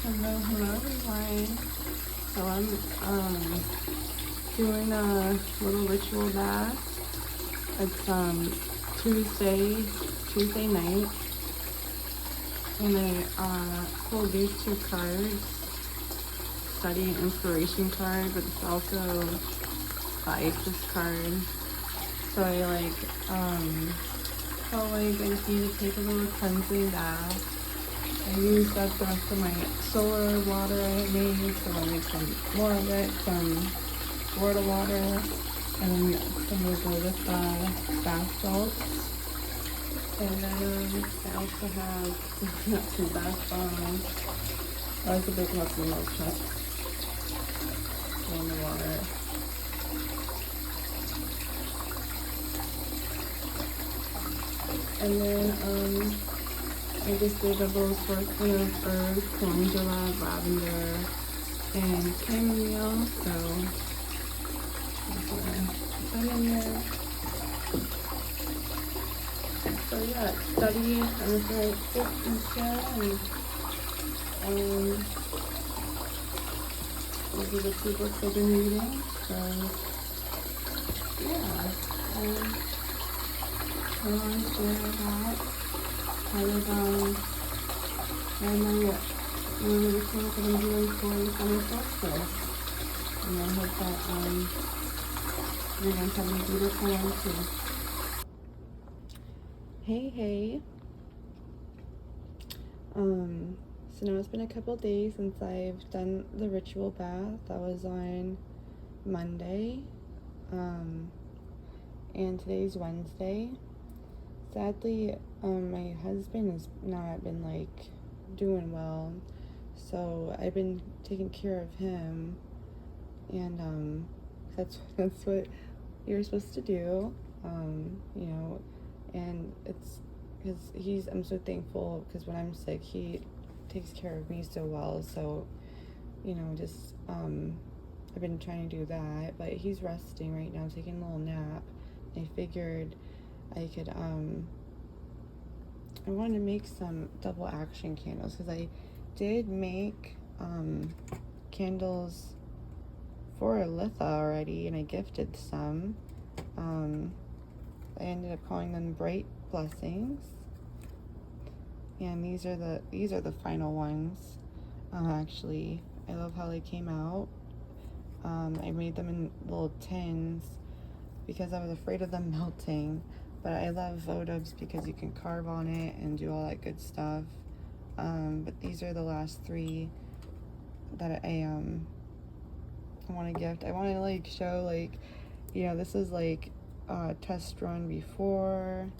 Hello everyone. So I'm doing a little ritual bath. It's Tuesday night, and I pulled these two cards, study and inspiration card, but it's also the Isis card. So I felt like I just need to take a little cleansing bath. I used up the rest of my solar water I made, so I make some more of it, some Florida water, and then some will go with the bath salts. And then I also have not some bath bombs. I like the big ones in those cups. In the water. And then I just did a little assortment of herbs, calendula, lavender, and chamomile. So I'm gonna put that in there. So yeah, study. I'm just gonna sit and chill, and these are the two books I've been reading. So yeah, I want to share that. Kind of my really rituals that I'm doing for summer solstice. And I hope that you guys have a beautiful one too. Hey. So now it's been a couple days since I've done the ritual bath. That was on Monday. And today's Wednesday. Sadly, my husband has not been doing well, so I've been taking care of him, and that's what you're supposed to do, and it's because I'm so thankful, because when I'm sick he takes care of me so well. So I've been trying to do that, but he's resting right now, taking a little nap. I figured I could I wanted to make some double action candles, because I did make candles for Litha already, and I gifted some. I ended up calling them Bright Blessings, and these are the final ones. Actually, I love how they came out. I made them in little tins because I was afraid of them melting. But I love votives because you can carve on it and do all that good stuff. But these are the last three that I want to gift. I want to show this is a test run before.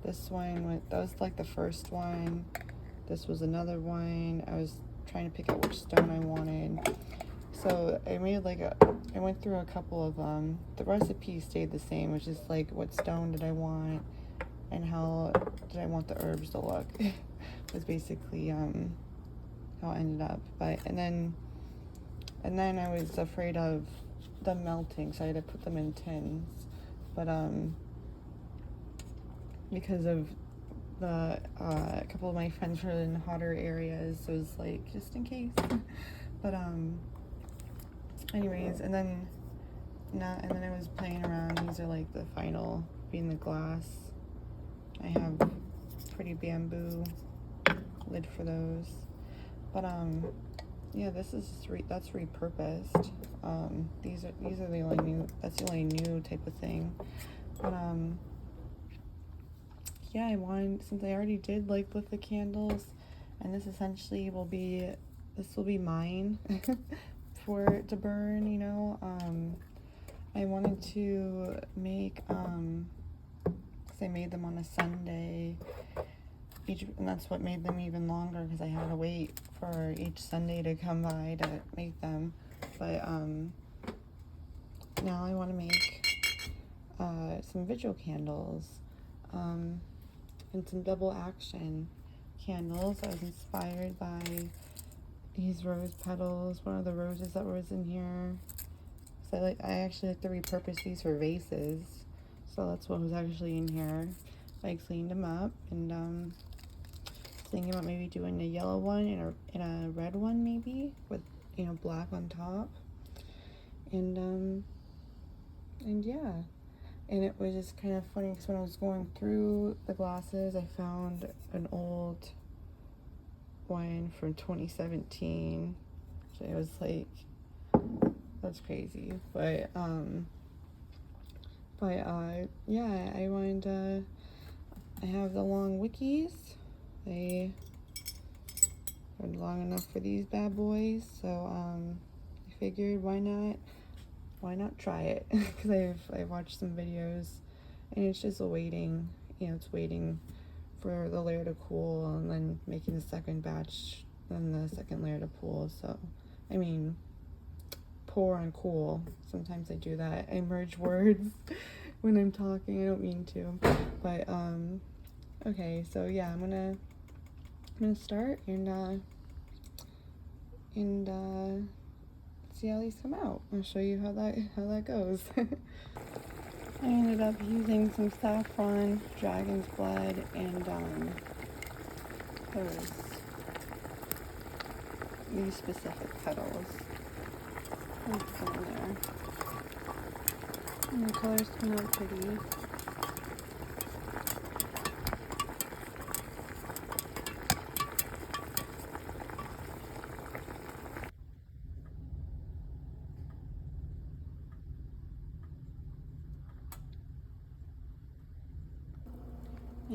This one that was the first one. This was another one. I was trying to pick out which stone I wanted. So I made I went through a couple of the recipe stayed the same, which is what stone did I want and how did I want the herbs to look. Was basically how it ended up. And then I was afraid of them melting, so I had to put them in tins. But because of the a couple of my friends were in hotter areas, so it was just in case. But anyways, and then I was playing around. These are the final, being the glass. I have pretty bamboo lid for those. But yeah, this is that's repurposed. These are the only new. That's the only new type of thing. But yeah, I wanted, since I already did with the candles, and this essentially will be mine. To burn, I wanted to make because I made them on a Sunday and that's what made them even longer, because I had to wait for each Sunday to come by to make them. But now I want to make some vigil candles and some double action candles. I was inspired by these rose petals, one of the roses that was in here. So I actually like to repurpose these for vases. So that's what was actually in here. I cleaned them up and thinking about maybe doing a yellow one and a red one, maybe with, you know, black on top. And yeah, and it was just kind of funny because when I was going through the glasses, I found an old one from 2017. So it was like, that's crazy. But yeah, I wanted I have the long wickies. They are long enough for these bad boys, so I figured why not try it? Because I've watched some videos and it's just waiting, you know, it's waiting for the layer to cool and then making the second batch, then the second layer to cool. So I mean, pour and cool, sometimes I do that. I merge words when I'm talking. I don't mean to, but okay, so yeah, I'm gonna start and see how these come out. I'll show you how that goes. I ended up using some saffron, dragon's blood, and there's these specific petals. Let's go in there. And the colors come out pretty.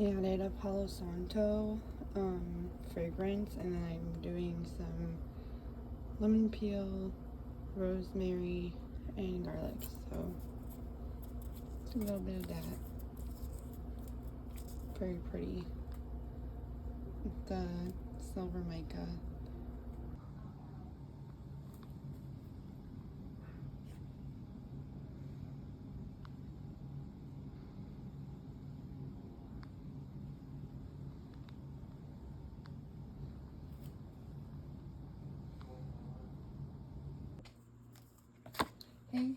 I added a Palo Santo fragrance, and then I'm doing some lemon peel, rosemary, and garlic. So a little bit of that. Very pretty. The silver mica.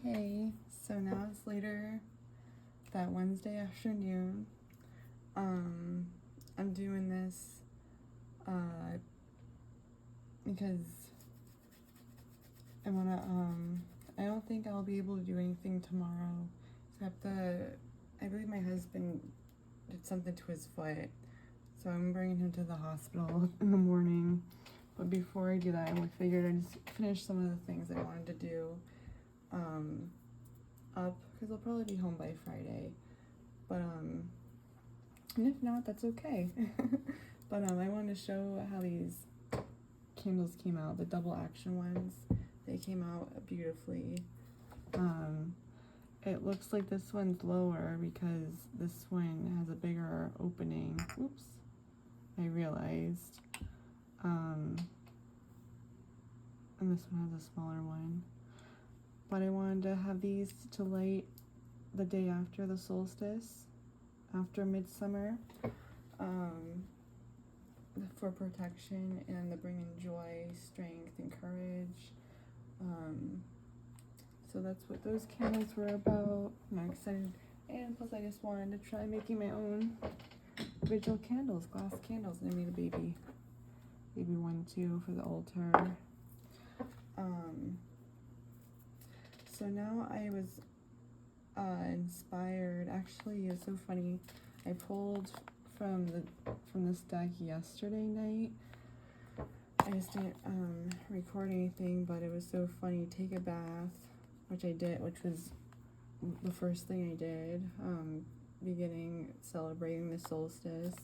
Hey, so now it's later that Wednesday afternoon. I'm doing this because I wanna I don't think I'll be able to do anything tomorrow, except I believe my husband did something to his foot, so I'm bringing him to the hospital in the morning. But before I do that, I figured I'd just finish some of the things I wanted to do up, because I'll probably be home by Friday. But and if not, that's okay. But I wanted to show how these candles came out, the double action ones. They came out beautifully. It looks like this one's lower because this one has a bigger opening. Oops, I realized. And this one has a smaller one. But I wanted to have these to light the day after the solstice, after Midsummer, for protection and to bring in joy, strength, and courage. So that's what those candles were about. I'm excited, and plus I just wanted to try making my own vigil candles, glass candles, and I made a baby one too for the altar. So now I was inspired. Actually, it's so funny. I pulled from this deck yesterday night. I just didn't record anything, but it was so funny. Take a bath, which I did, which was the first thing I did. Celebrating the solstice.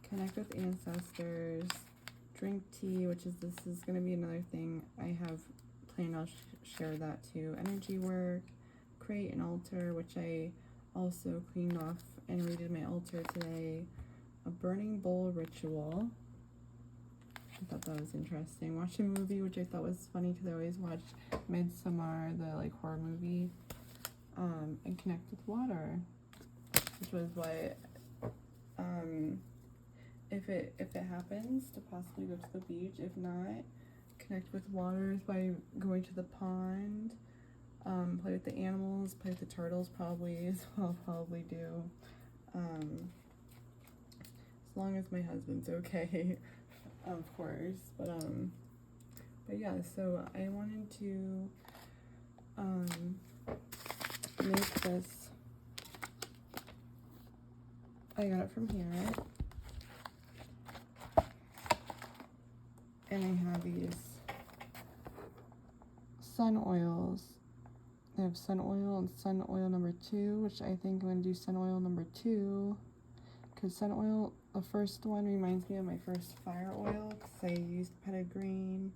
Connect with ancestors. Drink tea, this is going to be another thing I have planned. I'll share that too. Energy work. Create an altar, which I also cleaned off and redid my altar today. A burning bowl ritual. I thought that was interesting. Watch a movie, which I thought was funny because I always watch Midsummer, the horror movie. And connect with water, which was what if it happens, to possibly go to the beach. If not, connect with waters by going to the pond. Play with the animals, play with the turtles, probably is what I'll probably do. As long as my husband's okay. of course, but yeah, so I wanted to make this. I got it from here, and I have these sun oils. I have sun oil and sun oil number 2, which I think I'm going to do sun oil number 2, because sun oil, the first one, reminds me of my first fire oil, because I used petitgreen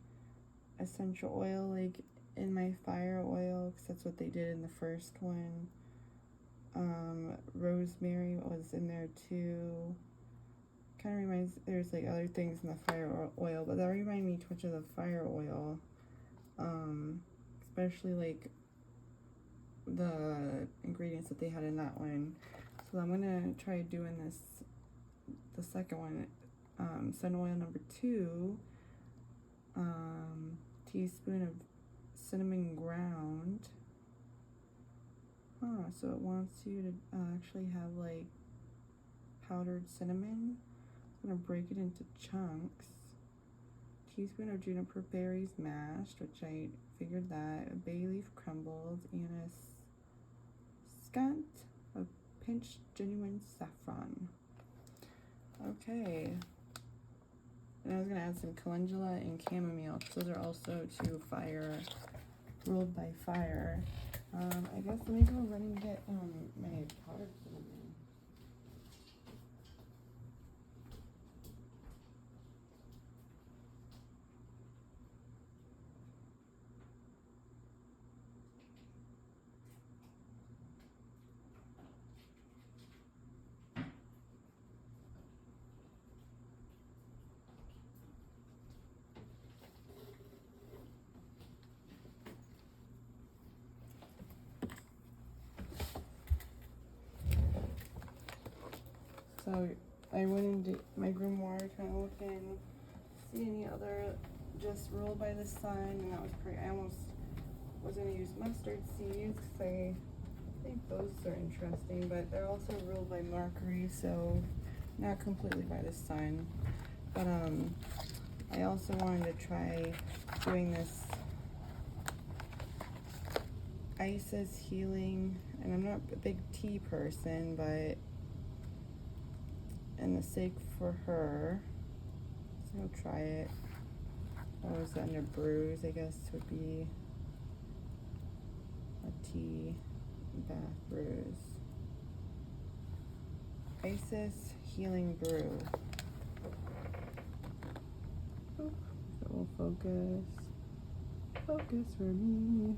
essential oil like in my fire oil, because that's what they did in the first one. Rosemary was in there too. Kind of reminds, there's like other things in the fire oil, but that reminded me too much of the fire oil, especially like the ingredients that they had in that one. So I'm gonna try doing this, the second one, sun oil number 2, teaspoon of cinnamon ground. So it wants you to actually have like powdered cinnamon. I'm gonna break it into chunks. Teaspoon of juniper berries mashed, which I figured that. A bay leaf crumbled, and a scant of pinched genuine saffron. Okay. And I was gonna add some calendula and chamomile, because those are also 2 fire, ruled by fire. I guess let me go run and get my powdered cinnamon. So I went into my grimoire, kind of looking, see any other just ruled by the sun, and that was pretty. I almost was gonna use mustard seeds because I think those are interesting, but they're also ruled by Mercury, so not completely by the sun. But I also wanted to try doing this Isis healing, and I'm not a big tea person, but and the sake for her, so I'll try it. Oh, is that under brews? I guess would be a tea bath brews. Isis healing brew. Oh, that will focus. Focus for me.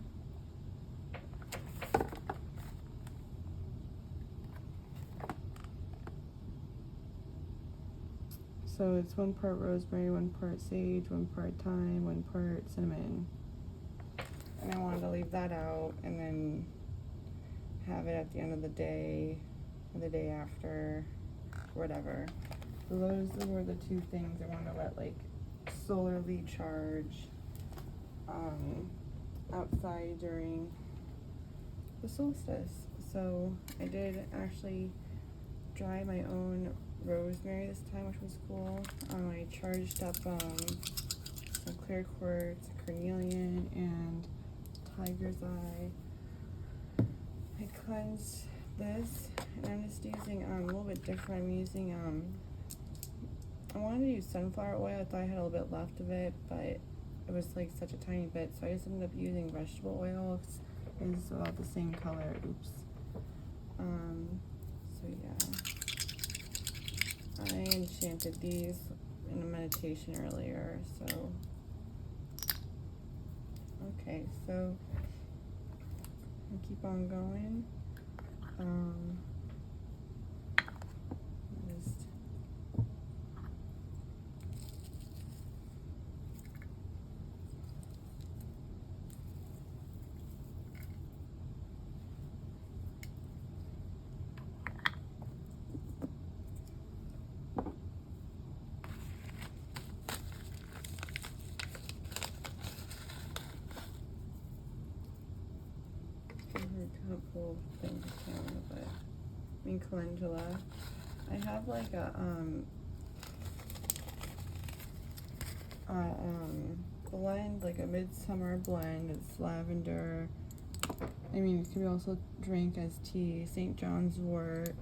So it's 1 part rosemary, 1 part sage, 1 part thyme, 1 part cinnamon. And I wanted to leave that out and then have it at the end of the day or the day after, whatever. So those were the 2 things I wanted to let like solarly charge outside during the solstice. So I did actually dry my own rosemary this time, which was cool. I charged up some clear quartz, carnelian, and tiger's eye. I cleansed this, and I'm just using a little bit different. I'm using I wanted to use sunflower oil. I thought I had a little bit left of it, but it was like such a tiny bit, so I just ended up using vegetable oil. It's about the same color. Oops. So yeah. I enchanted these in a meditation earlier, so okay, so I'll keep on going. Just kind of pull things down, but I mean calendula. I have like a blend, like a midsummer blend. It's lavender. I mean, it can also drink as tea. St. John's wort,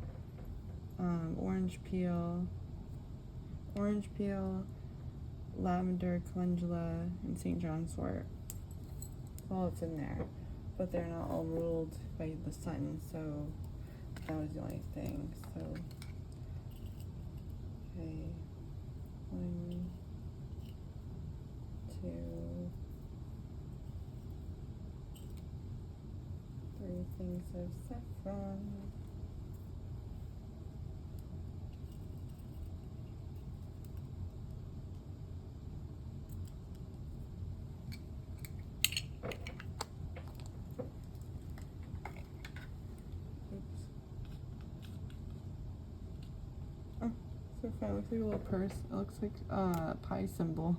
orange peel, lavender, calendula, and St. John's wort. That's all that's in there. But they're not all ruled by the sun, so that was the only thing. So, okay, 1, 2, 3 things of saffron. So fun. It looks like a little purse. It looks like a pie symbol.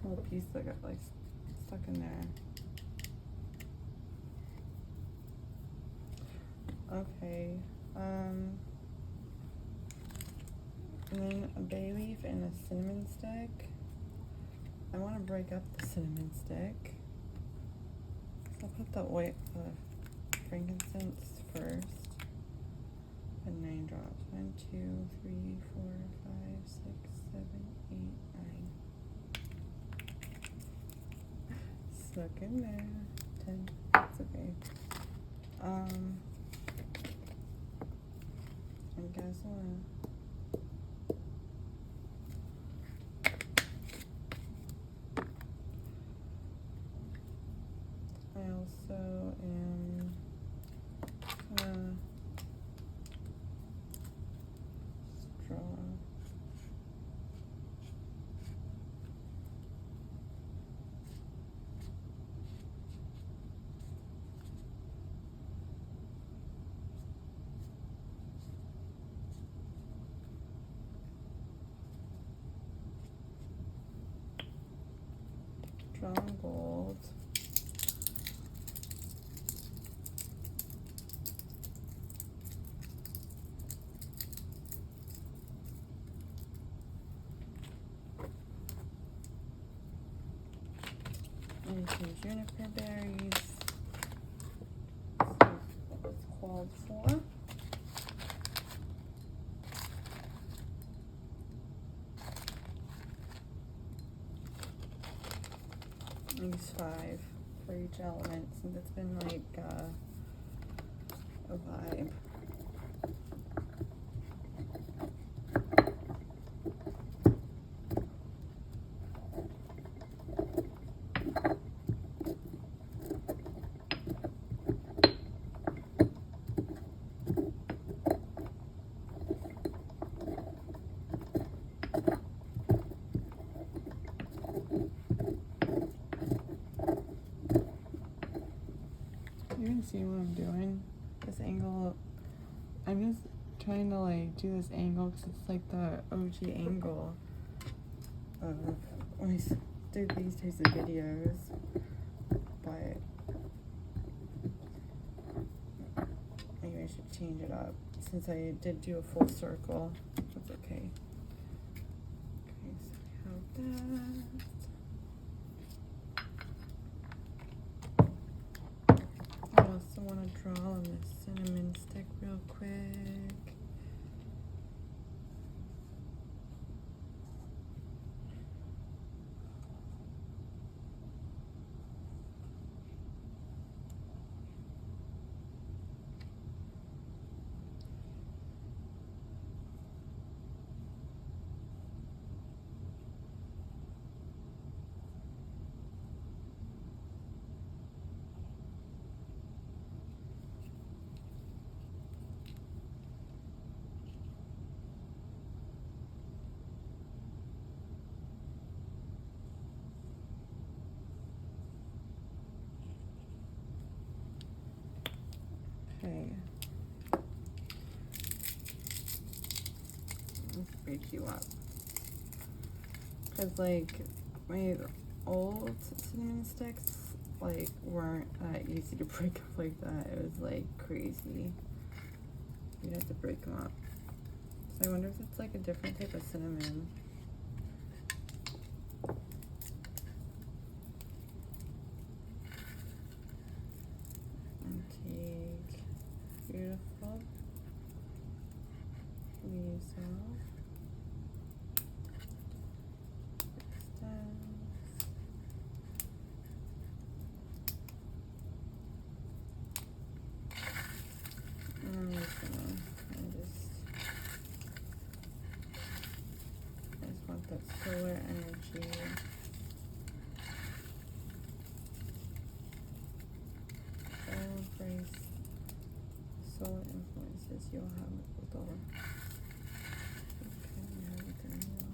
A little piece that got like stuck in there. Okay. And then a bay leaf and a cinnamon stick. I want to break up the cinnamon stick. So I'll put the frankincense first. And 9 drops. 1, 2, 3, 4, 5, 6, 7, 8, 9. Stuck in there. 10. That's okay. And gasoline. I also am straw. Drawn gold. And some juniper berries. This is what it's called for. These 5 for each element, since it's been like a vibe. You can see what I'm doing. This angle, I'm just trying to like do this angle because it's like the OG angle of when I do these types of videos. But maybe I should change it up since I did do a full circle. That's okay. Okay, so we have that. I also want to draw on this cinnamon stick real quick. Okay. Let's break you up. Because, like, my old cinnamon sticks, like, weren't that easy to break up like that. It was, like, crazy. You'd have to break them up. So I wonder if it's, like, a different type of cinnamon. energy. Embrace solar influences you'll have with all. Okay, we have it there now.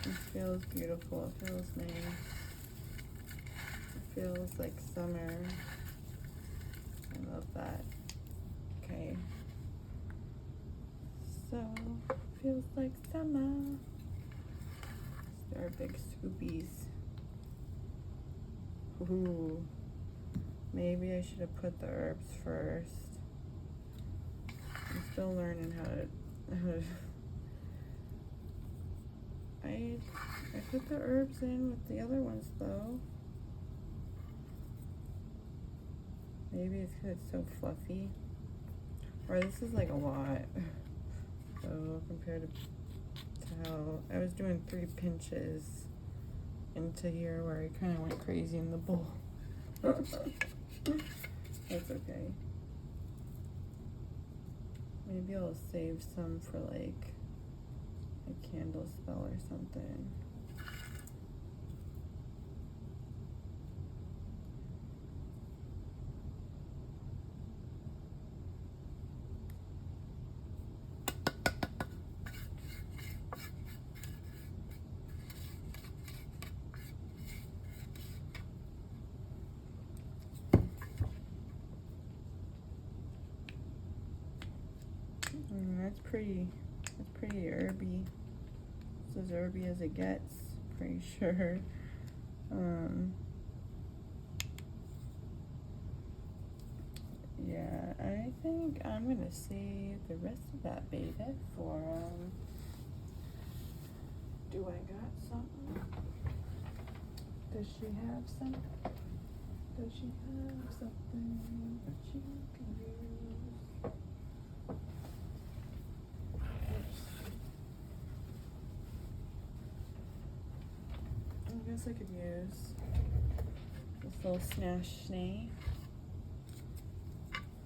It feels beautiful, it feels nice, it feels like summer. I love that. Okay, so feels like summer. There are big scoopies. Ooh, maybe I should have put the herbs first. I'm still learning how to I put the herbs in with the other ones though. Maybe it's because it's so fluffy. Or this is like a lot. So compared to how I was doing 3 pinches into here where I kind of went crazy in the bowl. That's okay. Maybe I'll save some for like a candle spell or something. That's pretty herby. It's as herby as it gets, pretty sure. Yeah, I think I'm gonna save the rest of that beta for, do I got something? Does she have some? Does she have something that she can use? I guess I could use this little snash-snay.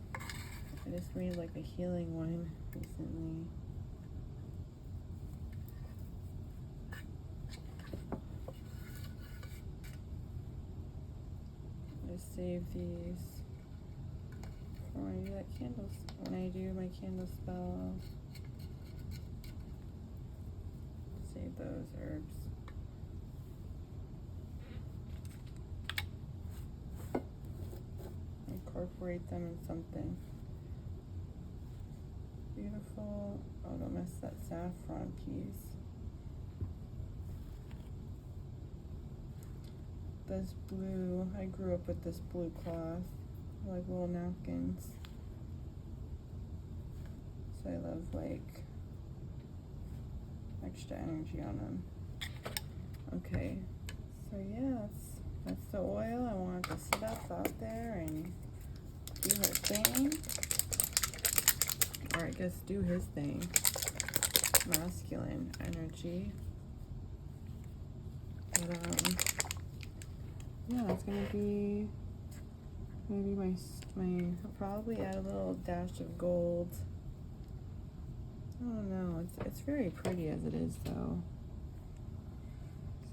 I just made like a healing one recently. I save these for when I do that candle, when I do my candle spell. Save those herbs. Incorporate them in something beautiful. Oh, don't mess that saffron piece. This blue, I grew up with this blue cloth, like little napkins. So I love like extra energy on them. Okay, so yeah, that's the oil. I want the stuff out there and do her thing. Or I guess do his thing. Masculine energy. But yeah, it's gonna be maybe my I'll probably add a little dash of gold. I don't know. It's very pretty as it is though.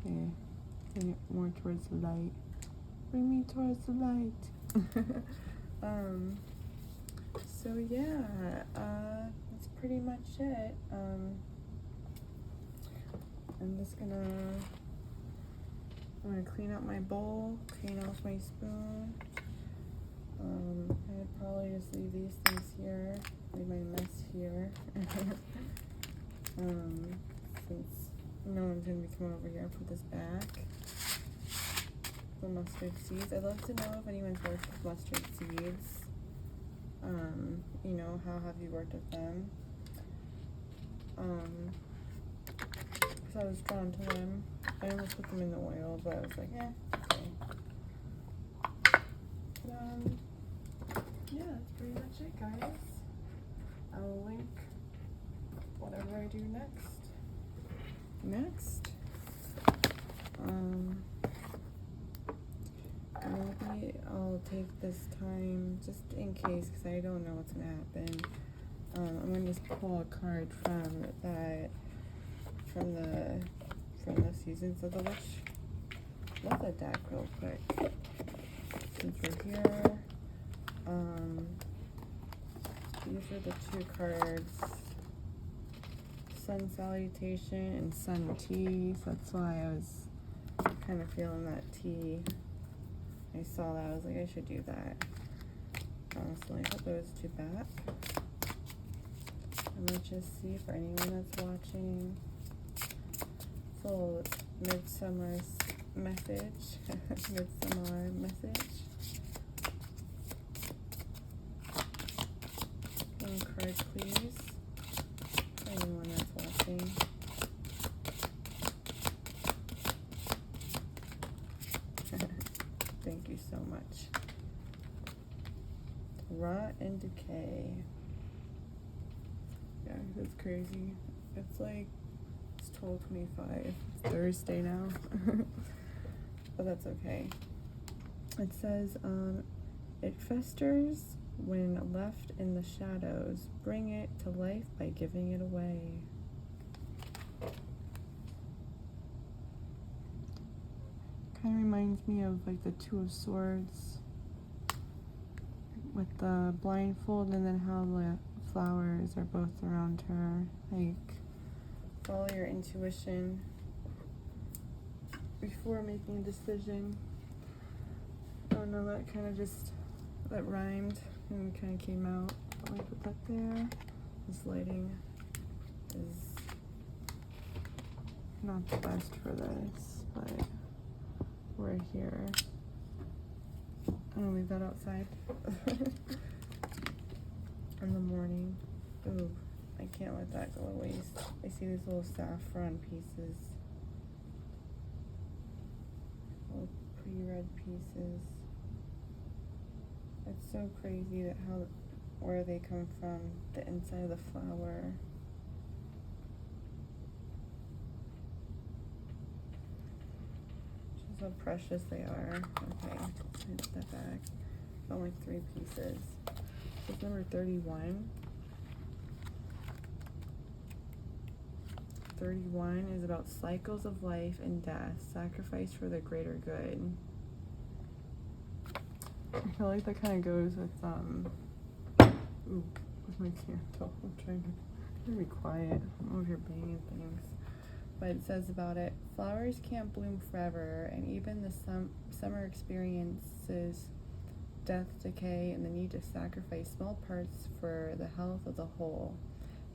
See, bring it more towards the light. Bring me towards the light. So yeah, that's pretty much it. I'm gonna clean up my bowl, clean off my spoon. I'd probably just leave these things here, leave my mess here. Since no one's gonna be coming over here for this back. The mustard seeds. I'd love to know if anyone's worked with mustard seeds. You know, how have you worked with them? So I was drawn to them. I almost put them in the oil, but I was like, okay. But, yeah, that's pretty much it, guys. I'll link whatever I do next. Maybe I'll take this time just in case, because I don't know what's gonna happen. I'm gonna just pull a card from the Seasons of the Witch. Look at that real quick. Since we're here, these are the two cards. Sun Salutation and Sun Tea. So that's why I was kind of feeling that tea. I saw that, I was like, I should do that. So I put those two back. And let's just see for anyone that's watching. It's a little Midsummer message. Midsummer message. One card, please. For anyone that's watching. Thank you so much. Rot and Decay. Yeah, that's crazy. It's like, it's 12:25. It's Thursday now. But that's okay. It says, it festers when left in the shadows. Bring it to life by giving it away. Kind of reminds me of like the Two of Swords with the blindfold, and then how the flowers are both around her. Like, follow your intuition before making a decision. I don't know, that kind of just, that rhymed and kind of came out. I'll put that there. This lighting is not the best for this, but we're here. I'm gonna leave that outside in the morning. Ooh, I can't let that go to waste. I see these little saffron pieces. Little pretty red pieces. It's so crazy that where they come from, the inside of the flower. Just how precious they are. Okay, let's put that back. Found like 3 pieces. It's number 31. 31 is about cycles of life and death, sacrifice for the greater good. I feel like that kind of goes with, ooh, with my candle. I'm trying to be quiet. I'm over here banging things. But it says about it, flowers can't bloom forever, and even the summer experiences death, decay, and the need to sacrifice small parts for the health of the whole.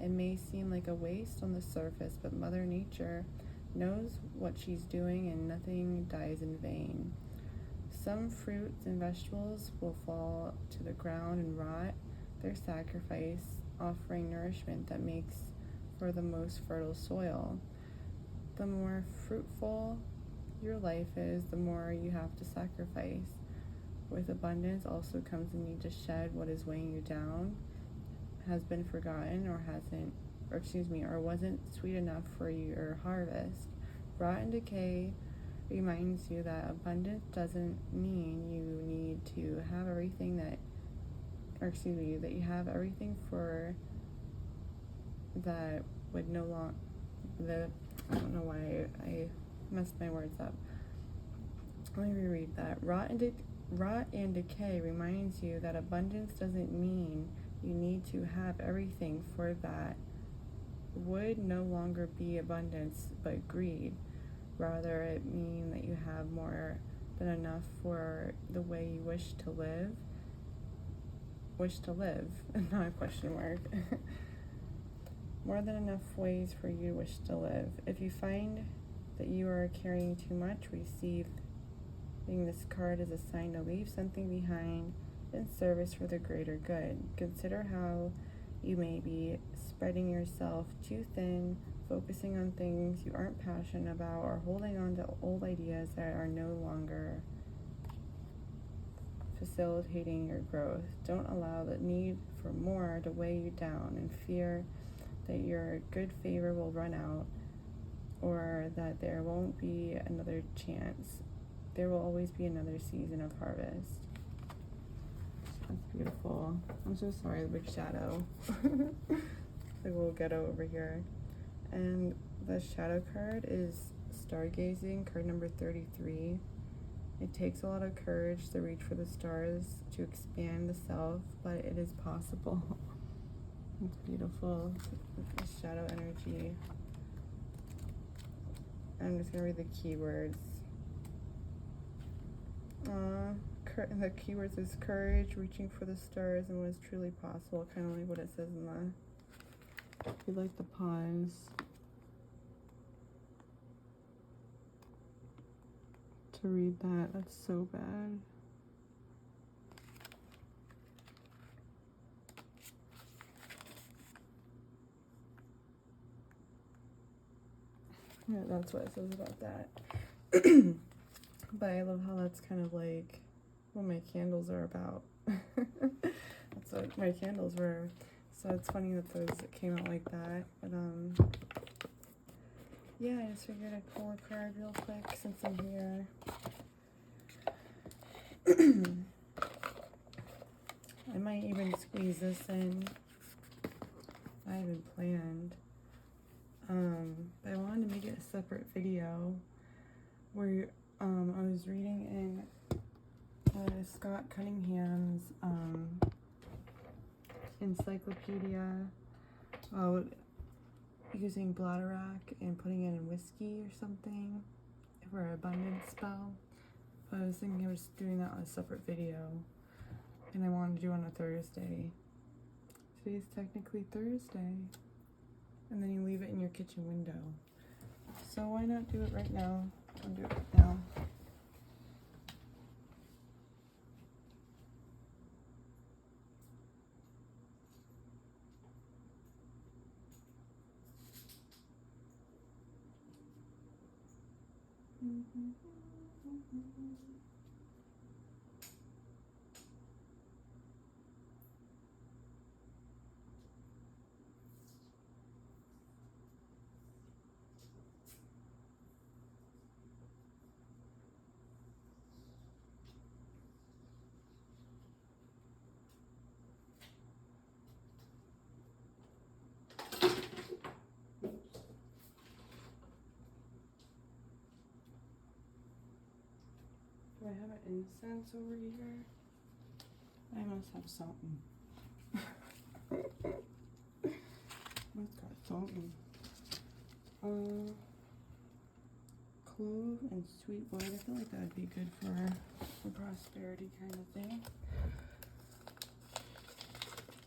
It may seem like a waste on the surface, but Mother Nature knows what she's doing, and nothing dies in vain. Some fruits and vegetables will fall to the ground and rot their sacrifice, offering nourishment that makes for the most fertile soil. The more fruitful your life is, the more you have to sacrifice. With abundance also comes the need to shed what is weighing you down, has been forgotten, or wasn't sweet enough for your harvest. Rot and decay reminds you that abundance doesn't mean you need to have everything that you have everything for that would no longer, I don't know why I messed my words up. Let me reread that. Rot and decay reminds you that abundance doesn't mean you need to have everything, for that would no longer be abundance but greed. Rather, it means that you have more than enough for the way you wish to live, not a question mark. More than enough ways for you to wish to live. If you find that you are carrying too much, receiving this card as a sign to leave something behind in service for the greater good. Consider how you may be spreading yourself too thin, focusing on things you aren't passionate about, or holding on to old ideas that are no longer facilitating your growth. Don't allow the need for more to weigh you down and fear that your good favor will run out or that there won't be another chance. There will always be another season of harvest. That's beautiful. I'm so sorry, the big shadow. The little ghetto over here. And the shadow card is Stargazing, card number 33. It takes a lot of courage to reach for the stars, to expand the self, but it is possible. It's beautiful. The shadow energy. I'm just gonna read the keywords. The keywords is courage, reaching for the stars, and what is truly possible. Kind of like what it says in the. If you'd like to pause to read that, that's so bad. Yeah, that's what it says about that. But I love how that's kind of like what my candles are about. That's what my candles were. So it's funny that those came out like that. But yeah, I just figured I'd pull a card real quick since I'm here. I might even squeeze this in. I haven't planned. But I wanted to make it a separate video where I was reading in Scott Cunningham's encyclopedia using bladderwrack and putting it in whiskey or something for an abundance spell. But I was thinking of just doing that on a separate video, and I wanted to do it on a Thursday. Today's technically Thursday, and then you leave it in your kitchen window. So why not do it right now? I'll do it right now. Do I have an incense over here? I must have something. What's got something? Clove and sweet wood. I feel like that would be good for a prosperity kind of thing.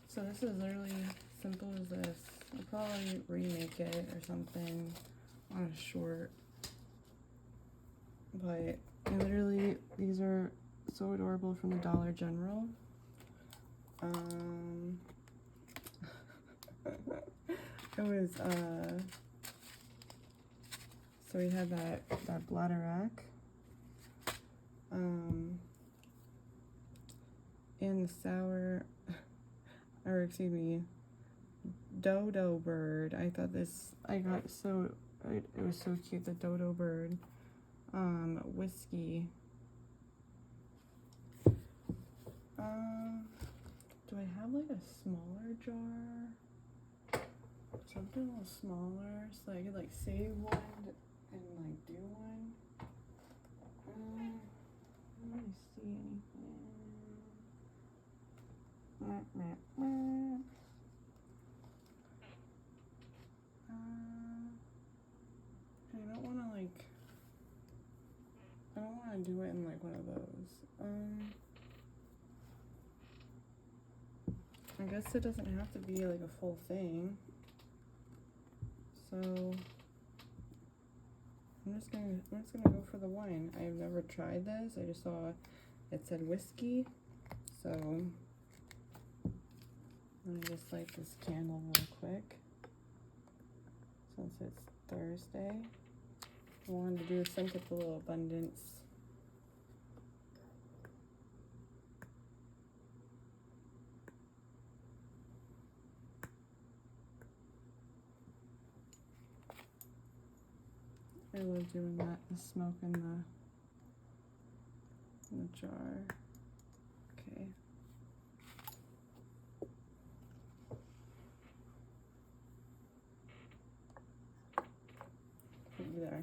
So this is literally simple as this. I'll probably remake it or something on a short. But literally, these are so adorable from the Dollar General. It was, so we had that bladderwrack. And the sour, or excuse me, dodo bird. I thought this, it was so cute, the dodo bird. Whiskey. Do I have like a smaller jar? Something a little smaller so I could like save one and like do one. Let me see anything. I don't want to like. I don't want to do it in like one of those. I guess it doesn't have to be like a full thing. So I'm just gonna go for the one. I've never tried this. I just saw it said whiskey. So let me just light this candle real quick. Since it's Thursday. I wanted to do a scent of a little abundance. I love doing that, the smoke in the jar. Okay. Put you there.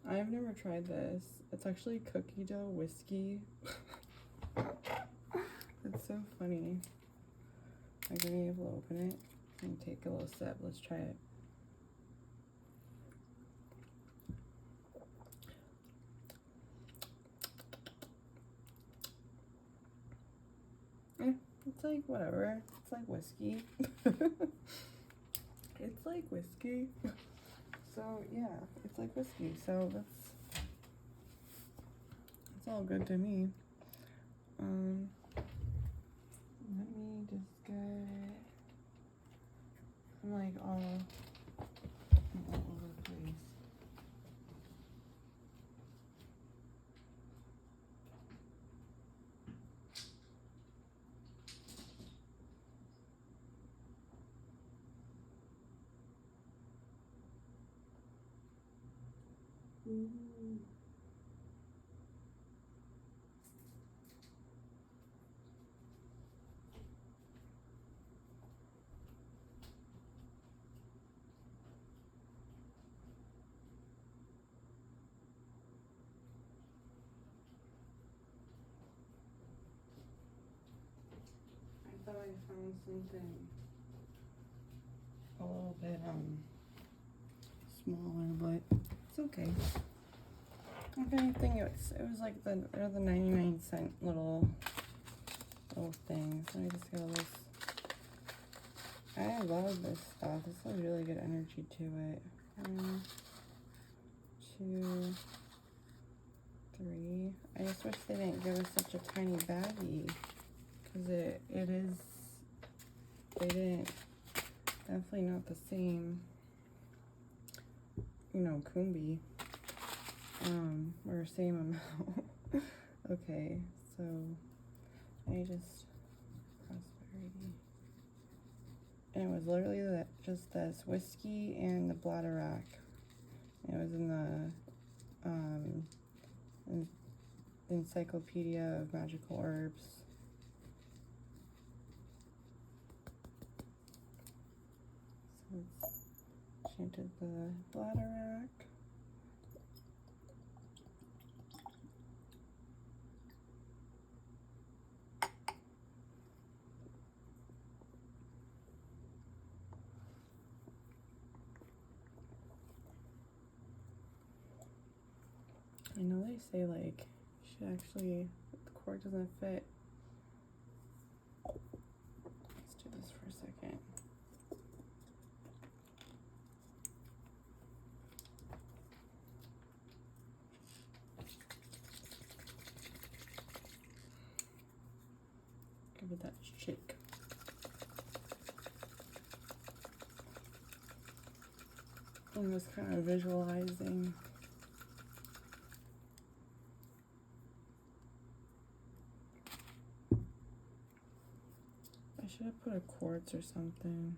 I've never tried this. It's actually cookie dough whiskey. It's so funny. I'm gonna be able to open it and take a little sip. Let's try it. It's like whatever. It's like whiskey. It's like whiskey. So yeah, it's like whiskey. So that's all good to me. Let me just get. I'm like all over the place. I thought I found something a little bit smaller, but it's okay. If anything, it was like the 99-cent little things. Let me just go this. I love this stuff. This has really good energy to it. 1, 2, 3. I just wish they didn't give us such a tiny baggie, because it is. They didn't. Definitely not the same. You know, Kumbi. Or same amount. Okay, so I just prosperity. And it was literally just this whiskey and the bladder. It was in the Encyclopedia of Magical Herbs. So it's chanted the bladder. I know they say like you should actually, if the cord doesn't fit. Let's do this for a second. Give it that shake. I'm just kind of visualizing. I should have put a quartz or something.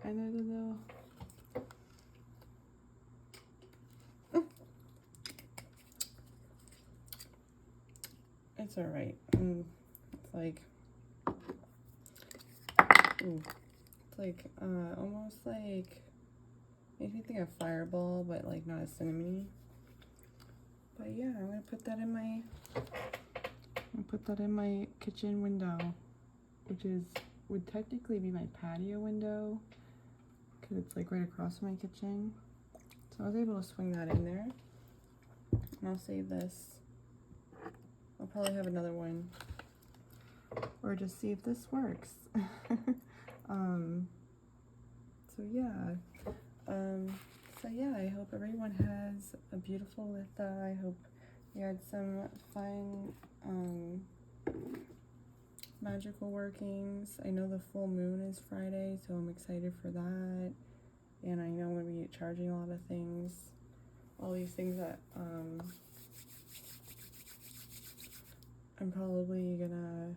I know. It's alright. It's like, it's like almost like, makes me think of Fireball, but like not as cinnamony. But yeah, I'm gonna put that in my kitchen window, which would technically be my patio window, because it's like right across from my kitchen. So I was able to swing that in there, and I'll save this. I'll probably have another one, or just see if this works. So yeah, I hope everyone has a beautiful Litha. I hope you had some fun magical workings. I know the full moon is Friday, so I'm excited for that. And I know I'm going to be charging a lot of things. All these things that I'm probably gonna,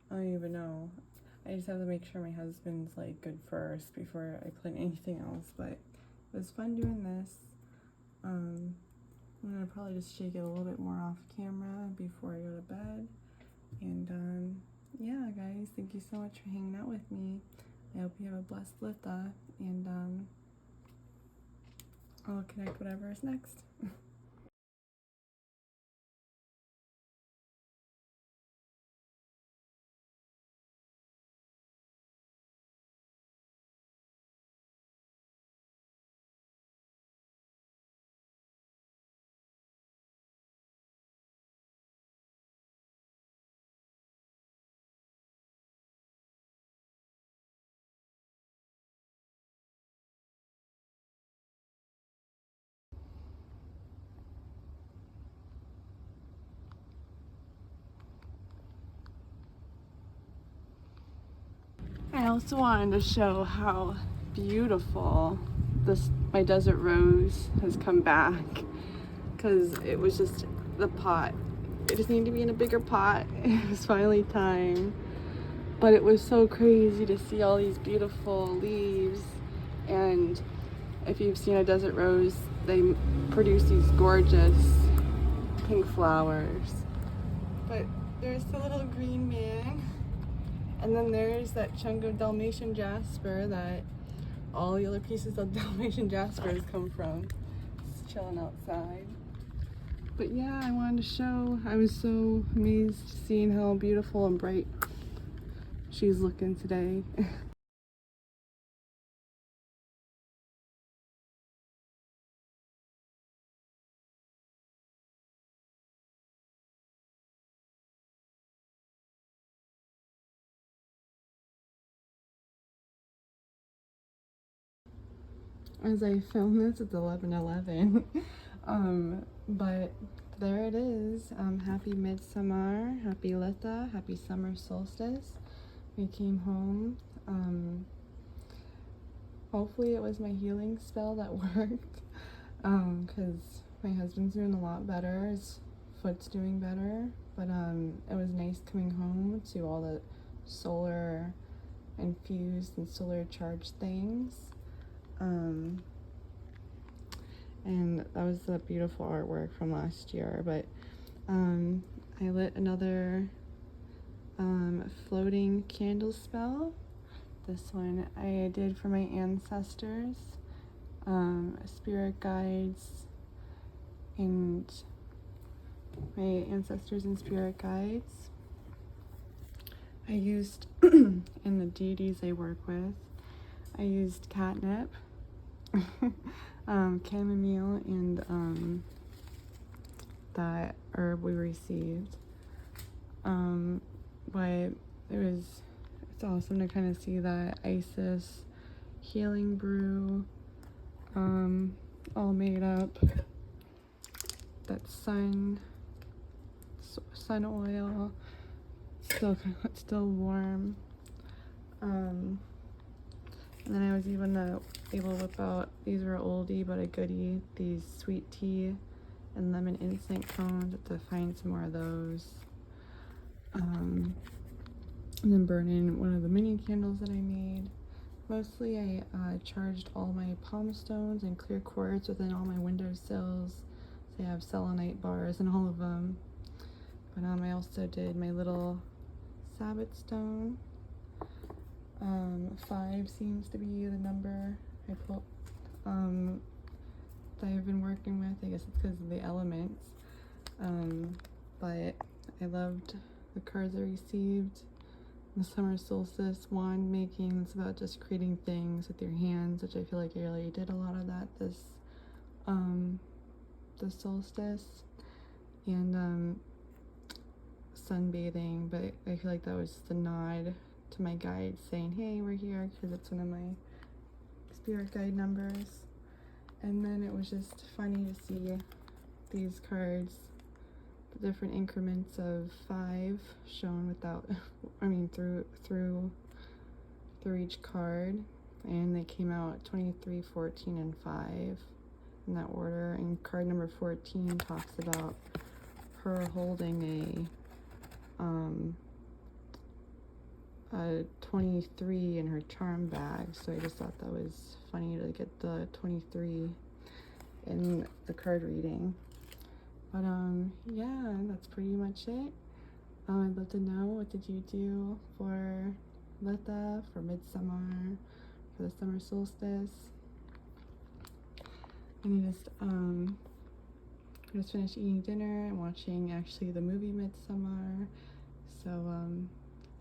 I don't even know. I just have to make sure my husband's like good first before I clean anything else. But it was fun doing this. I'm gonna probably just shake it a little bit more off camera before I go to bed. And yeah, guys, thank you so much for hanging out with me. I hope you have a blessed Litha, and I'll connect whatever is next. I also wanted to show how beautiful my desert rose has come back, because it was just the pot. It just needed to be in a bigger pot. It was finally time. But it was so crazy to see all these beautiful leaves. And if you've seen a desert rose, they produce these gorgeous pink flowers. But there's the little green man. And then there's that chunk of Dalmatian jasper that all the other pieces of Dalmatian jasper has come from. Just chilling outside. But yeah, I wanted to show, I was so amazed seeing how beautiful and bright she's looking today. As I film this, it's 11:11. But there it is. Happy Midsummer, happy Litha, happy summer solstice. We came home. Hopefully it was my healing spell that worked. Because my husband's doing a lot better. His foot's doing better. But it was nice coming home to all the solar infused and solar charged things. And that was the beautiful artwork from last year. But I lit another floating candle spell. This one I did for my ancestors, spirit guides, and my ancestors and spirit guides. I used, in the deities I work with, I used catnip, chamomile, and that herb we received. But it's awesome to kind of see that Isis healing brew all made up. That sun oil, still warm. And then I was even able to whip out, these were oldie but a goodie, these sweet tea and lemon incense cones. To find some more of those. And then burn in one of the mini candles that I made. Mostly I charged all my palm stones and clear quartz within all my windowsills. So I have selenite bars in all of them. But I also did my little Sabbath stone. 5 seems to be the number I pulled that I've been working with. I guess it's because of the elements. But I loved the cards I received. The summer solstice wand making. It's about just creating things with your hands, which I feel like I really did a lot of that this solstice. And sunbathing, but I feel like that was just a nod to my guide saying, hey, we're here, because it's one of my spirit guide numbers. And then it was just funny to see these cards, the different increments of 5 shown without, through each card, and they came out 23, 14, and 5 in that order. And card number 14 talks about her holding a 23 in her charm bag, so I just thought that was funny to get the 23 in the card reading. But yeah, that's pretty much it. I'd love to know, what did you do for Litha, for Midsummer, for the summer solstice? And I just finished eating dinner and watching actually the movie Midsummer. So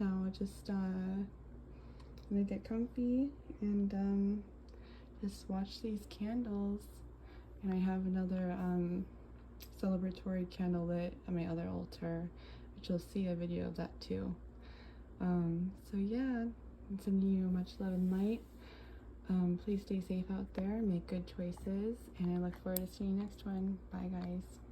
now just gonna get comfy and just watch these candles. And I have another celebratory candle lit at my other altar, which you'll see a video of that too. So yeah, I'm sending you much love and light. Please stay safe out there, make good choices, and I look forward to seeing you next one. Bye guys.